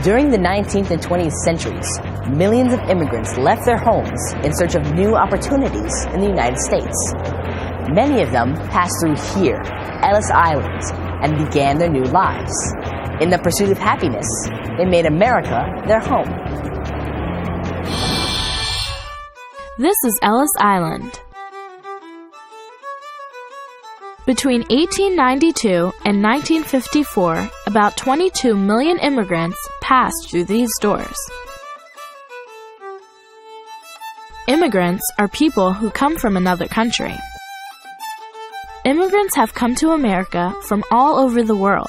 During the 19th and 20th centuries, millions of immigrants left their homes in search of new opportunities in the United States. Many of them passed through here, Ellis Island, and began their new lives. In the pursuit of happiness, they made America their home. This is Ellis Island. Between 1892 and 1954, about 22 million immigrants passed through these doors. Immigrants are people who come from another country. Immigrants have come to America from all over the world.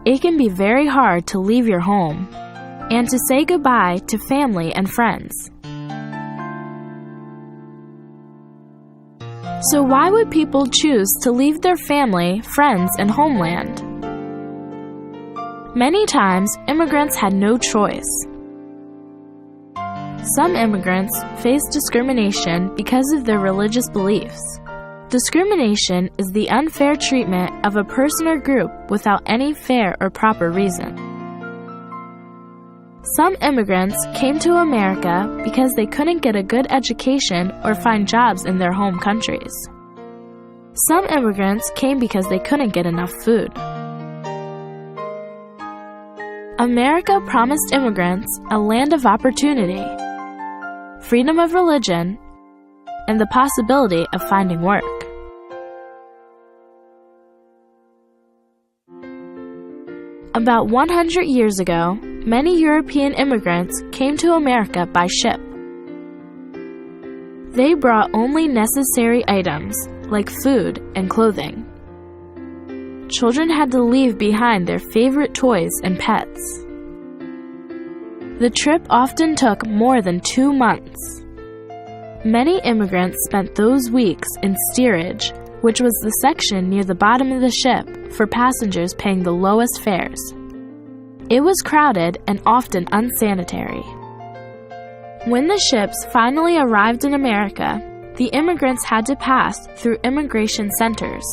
It can be very hard to leave your home and to say goodbye to family and friends. So why would people choose to leave their family, friends, and homeland? Many times, immigrants had no choice. Some immigrants face discrimination because of their religious beliefs. Discrimination is the unfair treatment of a person or group without any fair or proper reason. Some immigrants came to America because they couldn't get a good education or find jobs in their home countries. Some immigrants came because they couldn't get enough food. America promised immigrants a land of opportunity, freedom of religion, and the possibility of finding work. About 100 years ago, many European immigrants came to America by ship. They brought only necessary items, like food and clothing. Children had to leave behind their favorite toys and pets. The trip often took more than 2 months. Many immigrants spent those weeks in steerage, which was the section near the bottom of the ship for passengers paying the lowest fares. It was crowded and often unsanitary. When the ships finally arrived in America, the immigrants had to pass through immigration centers.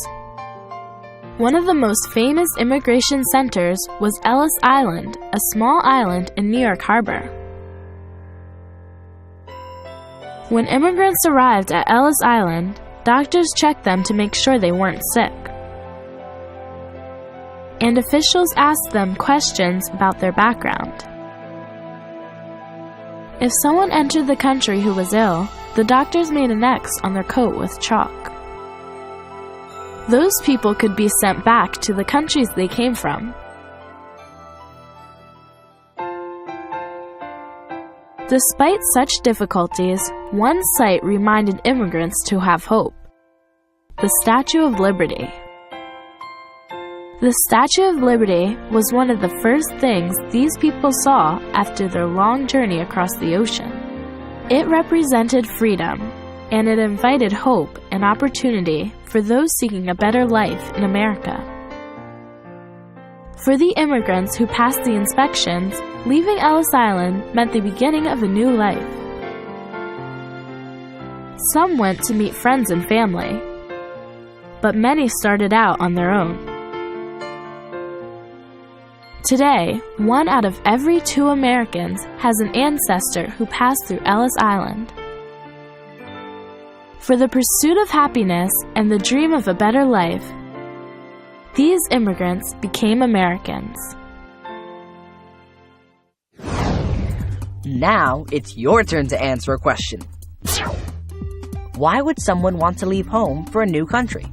One of the most famous immigration centers was Ellis Island, a small island in New York Harbor. When immigrants arrived at Ellis Island, doctors checked them to make sure they weren't sick. And officials asked them questions about their background. If someone entered the country who was ill, the doctors made an X on their coat with chalk. Those people could be sent back to the countries they came from. Despite such difficulties, one sight reminded immigrants to have hope: the Statue of Liberty. The Statue of Liberty was one of the first things these people saw after their long journey across the ocean. It represented freedom, and it invited hope and opportunity for those seeking a better life in America. For the immigrants who passed the inspections, leaving Ellis Island meant the beginning of a new life. Some went to meet friends and family, but many started out on their own. Today, 1 out of every 2 Americans has an ancestor who passed through Ellis Island. For the pursuit of happiness and the dream of a better life, these immigrants became Americans. Now it's your turn to answer a question. Why would someone want to leave home for a new country?